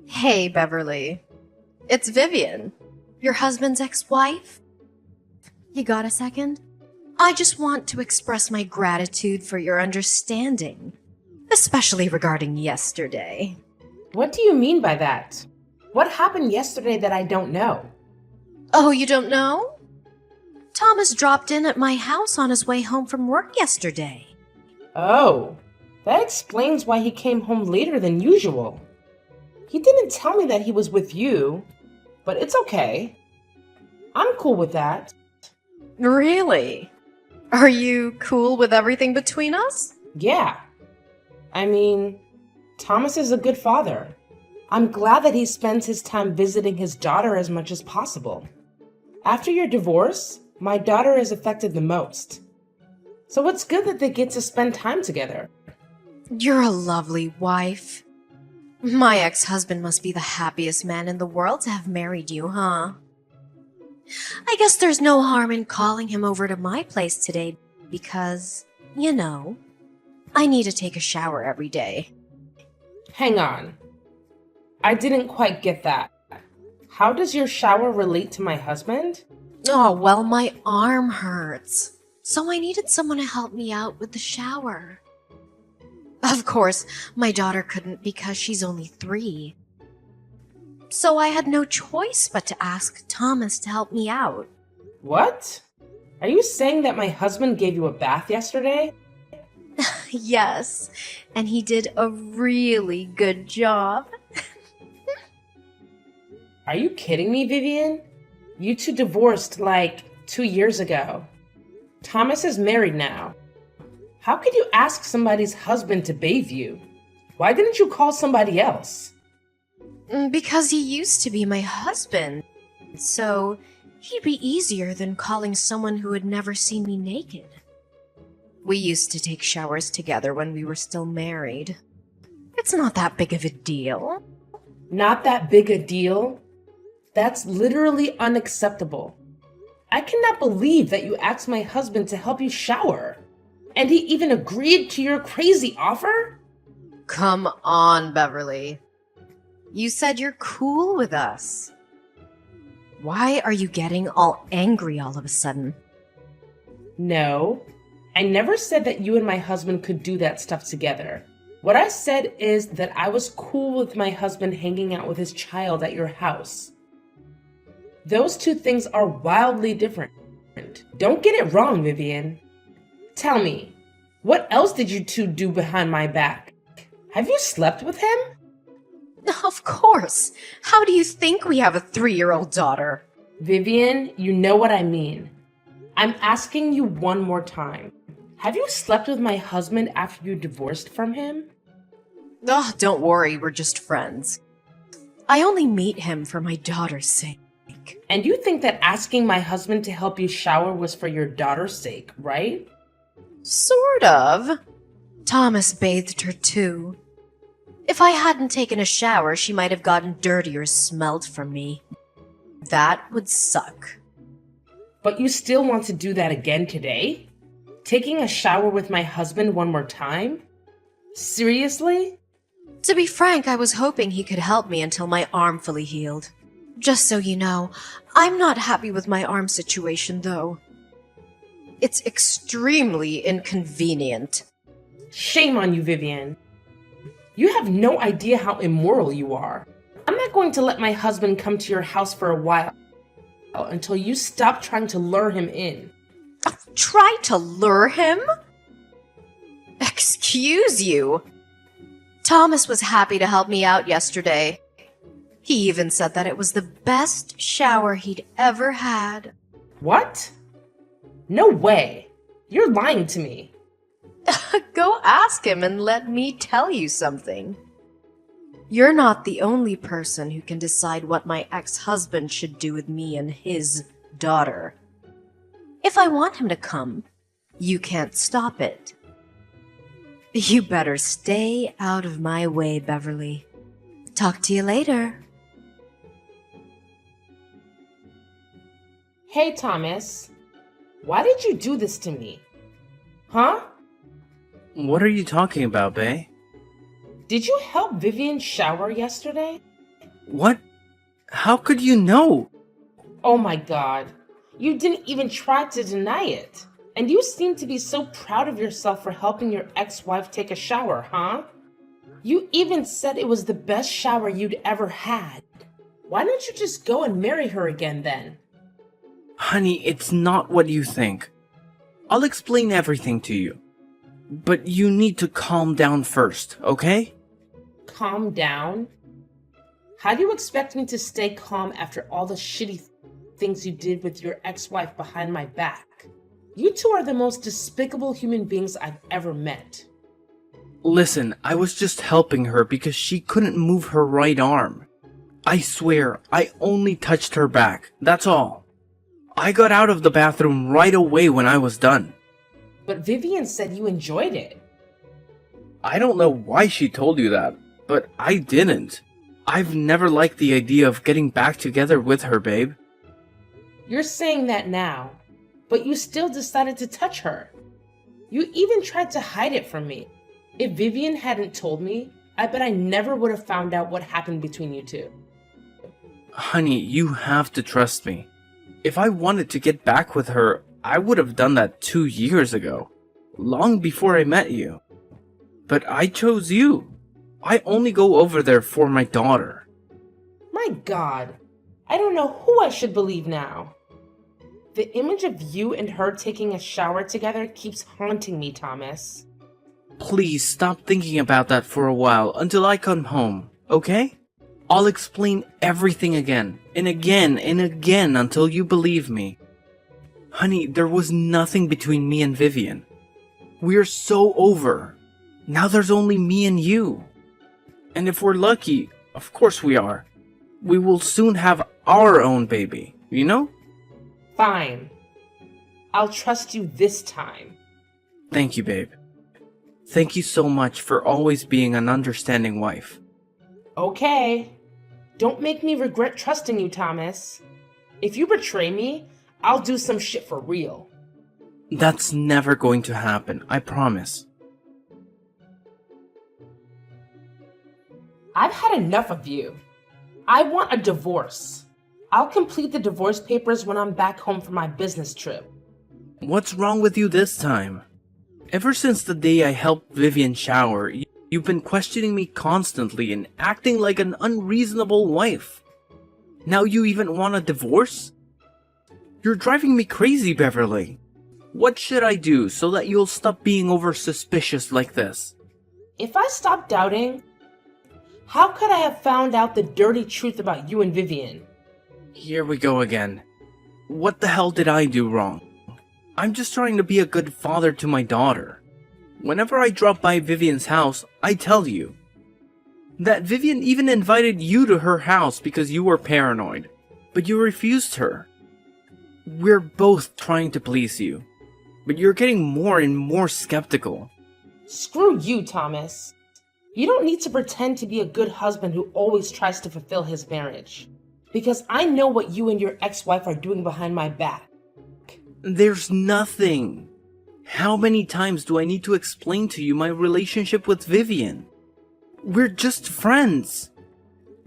Hey, Beverly. It's Vivian, your husband's ex-wife. You got a second? I just want to express my gratitude for your understanding, especially regarding yesterday. What do you mean by that? What happened yesterday that I don't know? Oh, you don't know? Thomas dropped in at my house on his way home from work yesterday. Oh, that explains why he came home later than usual. He didn't tell me that he was with you, but it's okay. I'm cool with that. Really? Are you cool with everything between us? Yeah. I mean, Thomas is a good father. I'm glad that he spends his time visiting his daughter as much as possible. After your divorce, my daughter is affected the most. So it's good that they get to spend time together. You're a lovely wife. My ex-husband must be the happiest man in the world to have married you, huh? I guess there's no harm in calling him over to my place today because, I need to take a shower every day. Hang on. I didn't quite get that. How does your shower relate to my husband? Oh, well, my arm hurts. So I needed someone to help me out with the shower. Of course, my daughter couldn't because she's only 3. So I had no choice but to ask Thomas to help me out. What? Are you saying that my husband gave you a bath yesterday? Yes, and he did a really good job. Are you kidding me, Vivian? You two divorced like 2 years ago. Thomas is married now. How could you ask somebody's husband to bathe you? Why didn't you call somebody else? Because he used to be my husband, so he'd be easier than calling someone who had never seen me naked. We used to take showers together when we were still married. It's not that big of a deal. Not that big a deal? That's literally unacceptable. I cannot believe that you asked my husband to help you shower. And he even agreed to your crazy offer? Come on, Beverly. You said you're cool with us. Why are you getting all angry all of a sudden? No, I never said that you and my husband could do that stuff together. What I said is that I was cool with my husband hanging out with his child at your house. Those two things are wildly different. Don't get it wrong, Vivian. Tell me, what else did you two do behind my back? Have you slept with him? Of course. How do you think we have a 3-year-old daughter? Vivian, you know what I mean. I'm asking you one more time. Have you slept with my husband after you divorced from him? Oh, don't worry, we're just friends. I only meet him for my daughter's sake. And you think that asking my husband to help you shower was for your daughter's sake, right? Sort of. Thomas bathed her too. If I hadn't taken a shower, she might have gotten dirty or smelled from me. That would suck. But you still want to do that again today? Taking a shower with my husband one more time? Seriously? To be frank, I was hoping he could help me until my arm fully healed. Just so you know, I'm not happy with my arm situation, though. It's extremely inconvenient. Shame on you, Vivian. You have no idea how immoral you are. I'm not going to let my husband come to your house for a while until you stop trying to lure him in. Try to lure him? Excuse you. Thomas was happy to help me out yesterday. He even said that it was the best shower he'd ever had. What? No way. You're lying to me. Go ask him and let me tell you something. You're not the only person who can decide what my ex-husband should do with me and his daughter. If I want him to come, you can't stop it. You better stay out of my way, Beverly. Talk to you later. Hey, Thomas. Why did you do this to me? Huh? What are you talking about, Bae? Did you help Vivian shower yesterday? What? How could you know? Oh my god. You didn't even try to deny it. And you seem to be so proud of yourself for helping your ex-wife take a shower, huh? You even said it was the best shower you'd ever had. Why don't you just go and marry her again then? Honey, it's not what you think. I'll explain everything to you. But you need to calm down first, okay? Calm down? How do you expect me to stay calm after all the shitty things you did with your ex-wife behind my back? You two are the most despicable human beings I've ever met. Listen, I was just helping her because she couldn't move her right arm. I swear, I only touched her back, that's all. I got out of the bathroom right away when I was done. But Vivian said you enjoyed it. I don't know why she told you that, but I didn't. I've never liked the idea of getting back together with her, babe. You're saying that now, but you still decided to touch her. You even tried to hide it from me. If Vivian hadn't told me, I bet I never would have found out what happened between you two. Honey, you have to trust me. If I wanted to get back with her, I would have done that 2 years ago, long before I met you. But I chose you. I only go over there for my daughter. My God, I don't know who I should believe now. The image of you and her taking a shower together keeps haunting me, Thomas. Please stop thinking about that for a while until I come home, okay? I'll explain everything again and again and again until you believe me. Honey, there was nothing between me and Vivian. We're so over. Now there's only me and you. And if we're lucky, of course we are, we will soon have our own baby, you know? Fine. I'll trust you this time. Thank you, babe. Thank you so much for always being an understanding wife. Okay. Don't make me regret trusting you, Thomas. If you betray me, I'll do some shit for real. That's never going to happen, I promise. I've had enough of you. I want a divorce. I'll complete the divorce papers when I'm back home from my business trip. What's wrong with you this time? Ever since the day I helped Vivian shower, you've been questioning me constantly and acting like an unreasonable wife. Now you even want a divorce? You're driving me crazy, Beverly. What should I do so that you'll stop being over suspicious like this? If I stopped doubting, how could I have found out the dirty truth about you and Vivian? Here we go again. What the hell did I do wrong? I'm just trying to be a good father to my daughter. Whenever I drop by Vivian's house, I tell you. That Vivian even invited you to her house because you were paranoid, but you refused her. We're both trying to please you, but you're getting more and more skeptical. Screw you, Thomas. You don't need to pretend to be a good husband who always tries to fulfill his marriage. Because I know what you and your ex-wife are doing behind my back. There's nothing. How many times do I need to explain to you my relationship with Vivian? We're just friends.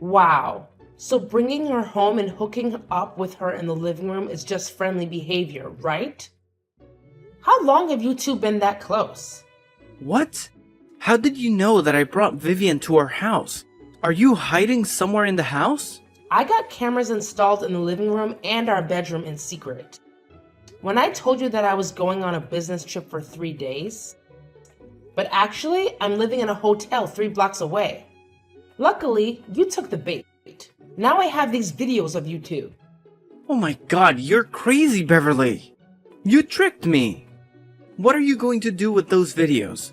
Wow. So bringing her home and hooking up with her in the living room is just friendly behavior, right? How long have you two been that close? What? How did you know that I brought Vivian to our house? Are you hiding somewhere in the house? I got cameras installed in the living room and our bedroom in secret. When I told you that I was going on a business trip for 3 days, but actually I'm living in a hotel 3 blocks away. Luckily, you took the bait. Now I have these videos of you two. Oh my god, you're crazy, Beverly. You tricked me. What are you going to do with those videos?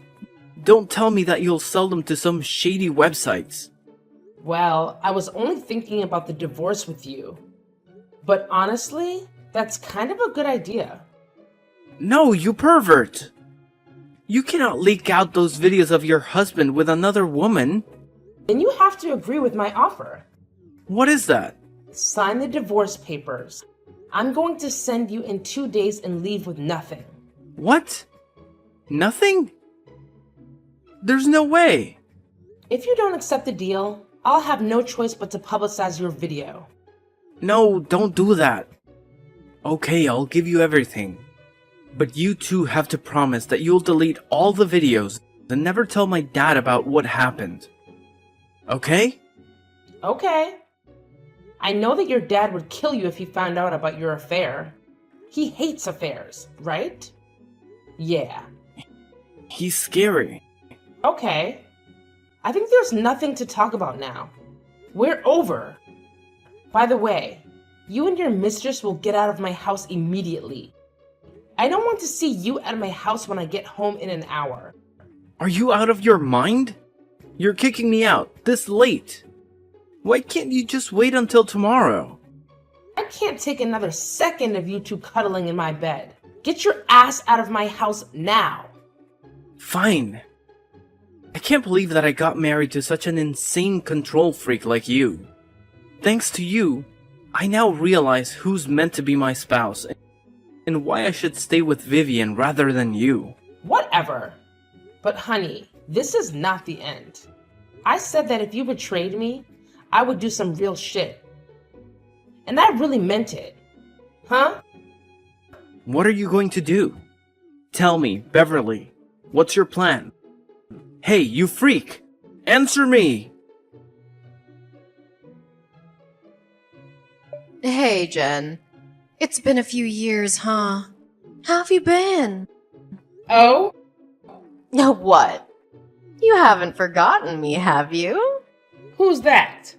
Don't tell me that you'll sell them to some shady websites. Well, I was only thinking about the divorce with you. But honestly, that's kind of a good idea. No, you pervert! You cannot leak out those videos of your husband with another woman. Then you have to agree with my offer. What is that? Sign the divorce papers. I'm going to send you in 2 days and leave with nothing. What? Nothing? There's no way. If you don't accept the deal, I'll have no choice but to publicize your video. No, don't do that. Okay, I'll give you everything. But you two have to promise that you'll delete all the videos and never tell my dad about what happened. Okay? Okay. I know that your dad would kill you if he found out about your affair. He hates affairs, right? Yeah. He's scary. Okay. I think there's nothing to talk about now. We're over. By the way, you and your mistress will get out of my house immediately. I don't want to see you at my house when I get home in an hour. Are you out of your mind? You're kicking me out this late. Why can't you just wait until tomorrow? I can't take another second of you two cuddling in my bed. Get your ass out of my house now. Fine. I can't believe that I got married to such an insane control freak like you. Thanks to you, I now realize who's meant to be my spouse and why I should stay with Vivian rather than you. Whatever. But honey, this is not the end. I said that if you betrayed me, I would do some real shit. And I really meant it. Huh? What are you going to do? Tell me, Beverly. What's your plan? Hey, you freak! Answer me! Hey, Jen. It's been a few years, huh? How have you been? Oh? No, what? You haven't forgotten me, have you? Who's that?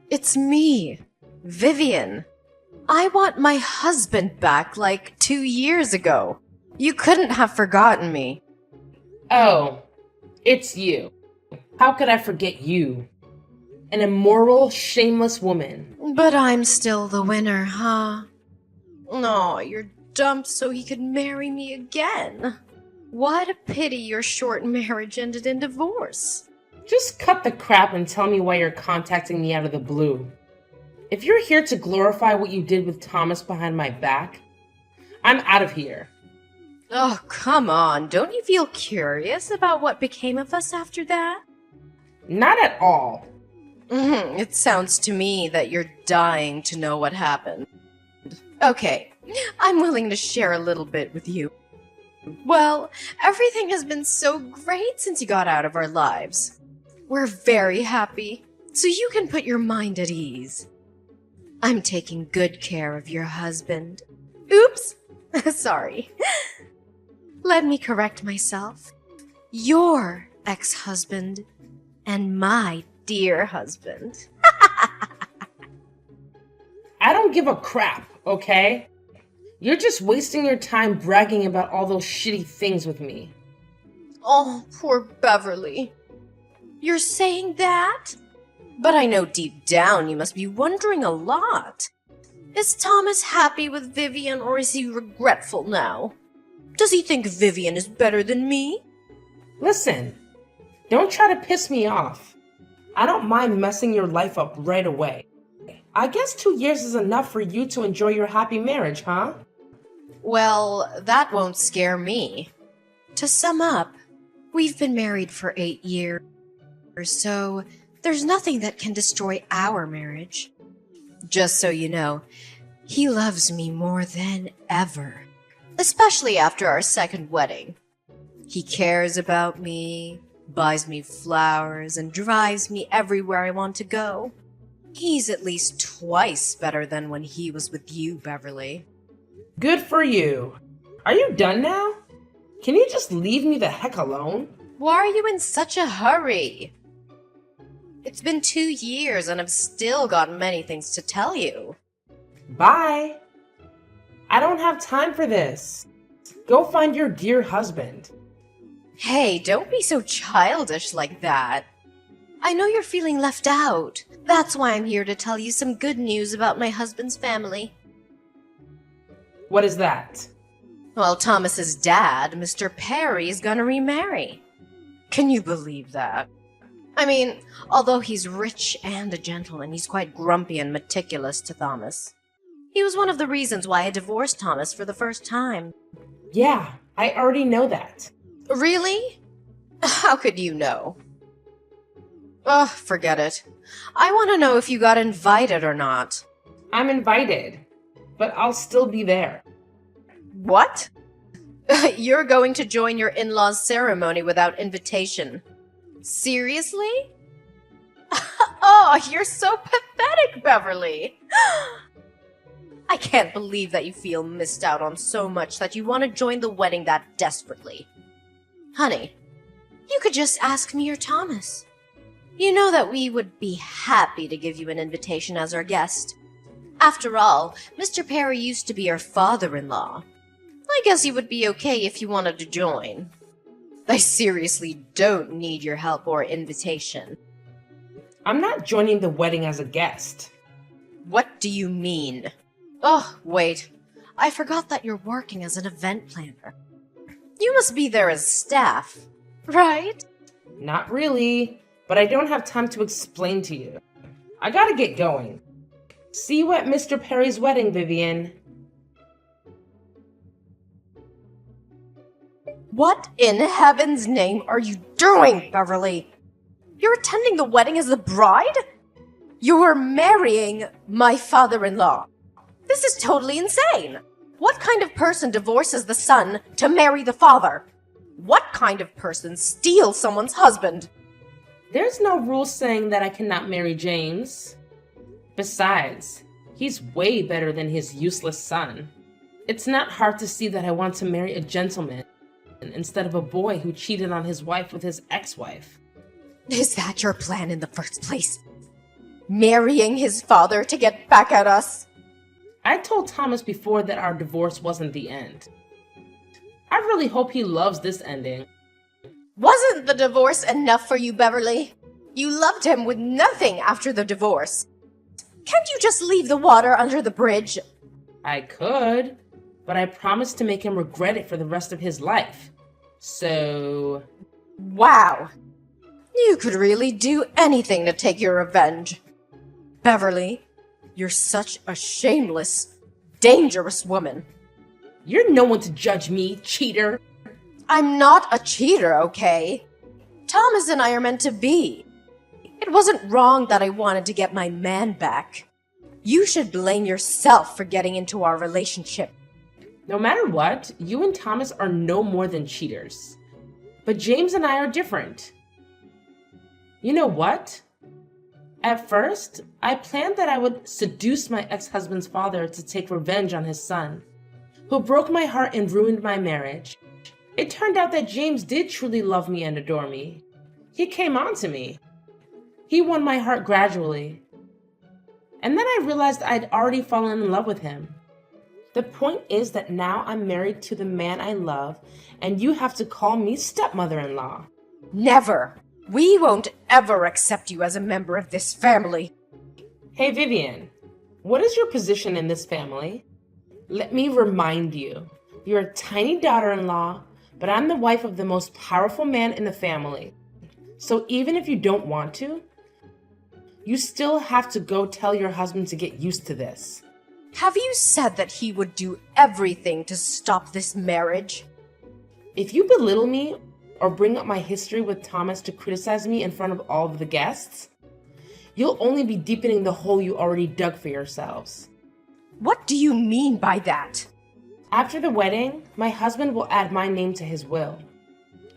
It's me, Vivian. I want my husband back like 2 years ago. You couldn't have forgotten me. Oh, it's you. How could I forget you? An immoral, shameless woman. But I'm still the winner, huh? No, you're dumped so he could marry me again. What a pity your short marriage ended in divorce. Just cut the crap and tell me why you're contacting me out of the blue. If you're here to glorify what you did with Thomas behind my back, I'm out of here. Oh, come on. Don't you feel curious about what became of us after that? Not at all. It sounds to me that you're dying to know what happened. Okay, I'm willing to share a little bit with you. Well, everything has been so great since you got out of our lives. We're very happy, so you can put your mind at ease. I'm taking good care of your husband. Oops! Sorry. Let me correct myself. Your ex-husband and my dear husband. I don't give a crap, okay? You're just wasting your time bragging about all those shitty things with me. Oh, poor Beverly. You're saying that? But I know deep down you must be wondering a lot. Is Thomas happy with Vivian or is he regretful now? Does he think Vivian is better than me? Listen, don't try to piss me off. I don't mind messing your life up right away. I guess 2 years is enough for you to enjoy your happy marriage, huh? Well, that won't scare me. To sum up, we've been married for 8 years, so there's nothing that can destroy our marriage. Just so you know, he loves me more than ever, especially after our second wedding. He cares about me, buys me flowers, and drives me everywhere I want to go. He's at least twice better than when he was with you, Beverly. Good for you. Are you done now? Can you just leave me the heck alone? Why are you in such a hurry? It's been 2 years and I've still got many things to tell you. Bye. I don't have time for this. Go find your dear husband. Hey, don't be so childish like that. I know you're feeling left out. That's why I'm here to tell you some good news about my husband's family. What is that? Well, Thomas's dad, Mr. Perry, is gonna remarry. Can you believe that? I mean, although he's rich and a gentleman, he's quite grumpy and meticulous to Thomas. He was one of the reasons why I divorced Thomas for the first time. Yeah, I already know that. Really? How could you know? Ugh, forget it. I want to know if you got invited or not. I'm invited, but I'll still be there. What? You're going to join your in-laws' ceremony without invitation. Seriously? Oh, you're so pathetic, Beverly. I can't believe that you feel missed out on so much that you want to join the wedding that desperately. Honey, you could just ask me or Thomas. You know that we would be happy to give you an invitation as our guest. After all, Mr. Perry used to be your father-in-law. I guess he would be okay if you wanted to join. I seriously don't need your help or invitation. I'm not joining the wedding as a guest. What do you mean? Oh, wait. I forgot that you're working as an event planner. You must be there as staff, right? Not really, but I don't have time to explain to you. I gotta get going. See you at Mr. Perry's wedding, Vivian. What in heaven's name are you doing, Beverly? You're attending the wedding as the bride? You're marrying my father-in-law. This is totally insane. What kind of person divorces the son to marry the father? What kind of person steals someone's husband? There's no rule saying that I cannot marry James. Besides, he's way better than his useless son. It's not hard to see that I want to marry a gentleman instead of a boy who cheated on his wife with his ex-wife. Is that your plan in the first place? Marrying his father to get back at us? I told Thomas before that our divorce wasn't the end. I really hope he loves this ending. Wasn't the divorce enough for you, Beverly? You loved him with nothing after the divorce. Can't you just leave the water under the bridge? I could, but I promised to make him regret it for the rest of his life. So... Wow. You could really do anything to take your revenge. Beverly, you're such a shameless, dangerous woman. You're no one to judge me, cheater. I'm not a cheater, okay? Thomas and I are meant to be. It wasn't wrong that I wanted to get my man back. You should blame yourself for getting into our relationship. No matter what, you and Thomas are no more than cheaters. But James and I are different. You know what? At first, I planned that I would seduce my ex-husband's father to take revenge on his son, who broke my heart and ruined my marriage. It turned out that James did truly love me and adore me. He came on to me. He won my heart gradually. And then I realized I'd already fallen in love with him. The point is that now I'm married to the man I love, and you have to call me stepmother-in-law. Never. We won't ever accept you as a member of this family. Hey Vivian, what is your position in this family? Let me remind you, you're a tiny daughter-in-law, but I'm the wife of the most powerful man in the family. So even if you don't want to, you still have to go tell your husband to get used to this. Have you said that he would do everything to stop this marriage? If you belittle me or bring up my history with Thomas to criticize me in front of all of the guests, you'll only be deepening the hole you already dug for yourselves. What do you mean by that? After the wedding, my husband will add my name to his will.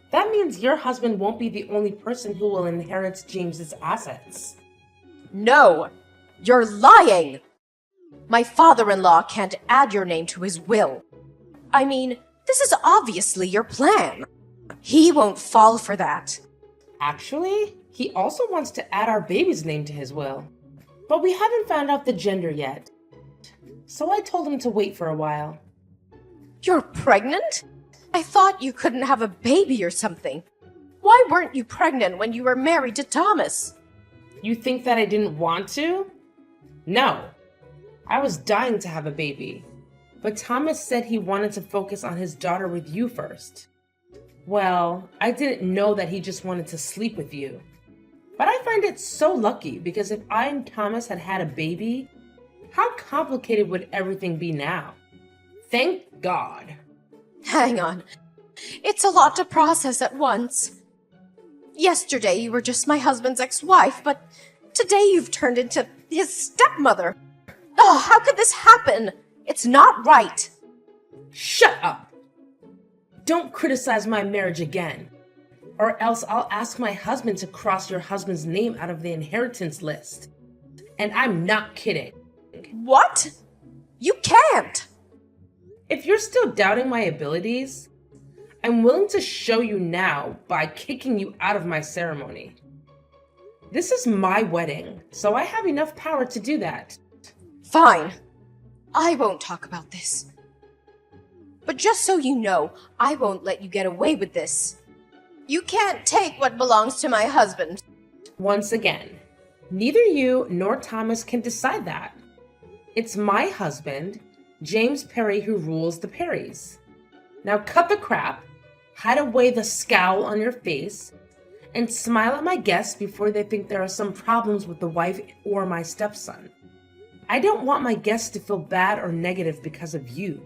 That means your husband won't be the only person who will inherit James's assets. No, you're lying! My father-in-law can't add your name to his will. I mean, this is obviously your plan. He won't fall for that. Actually, he also wants to add our baby's name to his will. But we haven't found out the gender yet. So I told him to wait for a while. You're pregnant? I thought you couldn't have a baby or something. Why weren't you pregnant when you were married to Thomas? You think that I didn't want to? No. I was dying to have a baby. But Thomas said he wanted to focus on his daughter with you first. Well, I didn't know that he just wanted to sleep with you. But I find it so lucky because if I and Thomas had had a baby, how complicated would everything be now? Thank God. Hang on. It's a lot to process at once. Yesterday you were just my husband's ex-wife, but today you've turned into his stepmother. Oh, how could this happen? It's not right. Shut up! Don't criticize my marriage again, or else I'll ask my husband to cross your husband's name out of the inheritance list. And I'm not kidding. What? You can't! If you're still doubting my abilities, I'm willing to show you now by kicking you out of my ceremony. This is my wedding, so I have enough power to do that. Fine. I won't talk about this. But just so you know, I won't let you get away with this. You can't take what belongs to my husband. Once again, neither you nor Thomas can decide that. It's my husband, James Perry, who rules the Perrys. Now cut the crap, hide away the scowl on your face, and smile at my guests before they think there are some problems with the wife or my stepson. I don't want my guests to feel bad or negative because of you.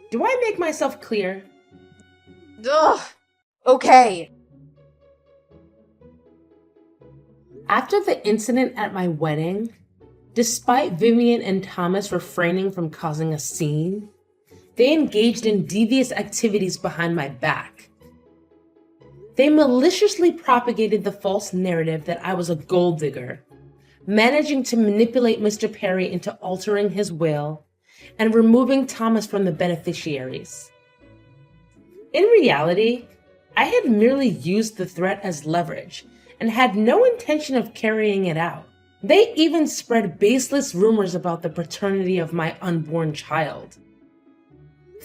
Do I make myself clear? Ugh. Okay. After the incident at my wedding, despite Vivian and Thomas refraining from causing a scene, they engaged in devious activities behind my back. They maliciously propagated the false narrative that I was a gold digger, managing to manipulate Mr. Perry into altering his will and removing Thomas from the beneficiaries. In reality, I had merely used the threat as leverage and had no intention of carrying it out. They even spread baseless rumors about the paternity of my unborn child,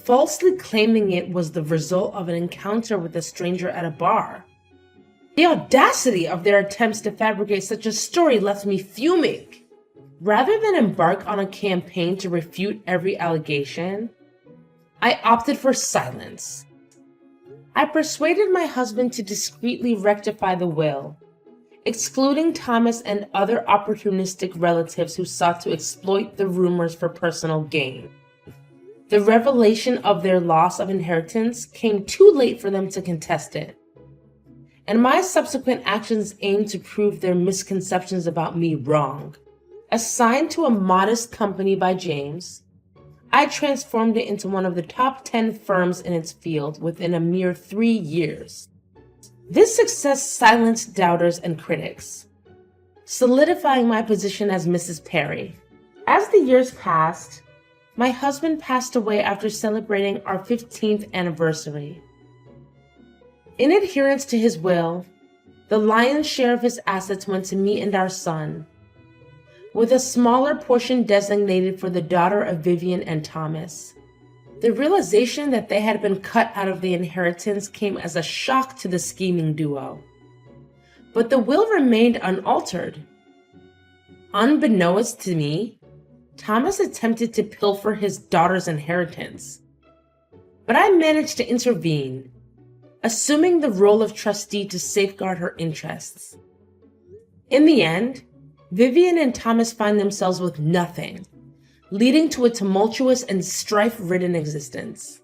falsely claiming it was the result of an encounter with a stranger at a bar. The audacity of their attempts to fabricate such a story left me fuming. Rather than embark on a campaign to refute every allegation, I opted for silence. I persuaded my husband to discreetly rectify the will, excluding Thomas and other opportunistic relatives who sought to exploit the rumors for personal gain. The revelation of their loss of inheritance came too late for them to contest it, and my subsequent actions aimed to prove their misconceptions about me wrong. Assigned to a modest company by James, I transformed it into one of the top 10 firms in its field within a mere 3 years. This success silenced doubters and critics, solidifying my position as Mrs. Perry. As the years passed, my husband passed away after celebrating our 15th anniversary. In adherence to his will, the lion's share of his assets went to me and our son, with a smaller portion designated for the daughter of Vivian and Thomas. The realization that they had been cut out of the inheritance came as a shock to the scheming duo. But the will remained unaltered. Unbeknownst to me, Thomas attempted to pilfer his daughter's inheritance. But I managed to intervene, assuming the role of trustee to safeguard her interests. In the end, Vivian and Thomas find themselves with nothing, leading to a tumultuous and strife-ridden existence.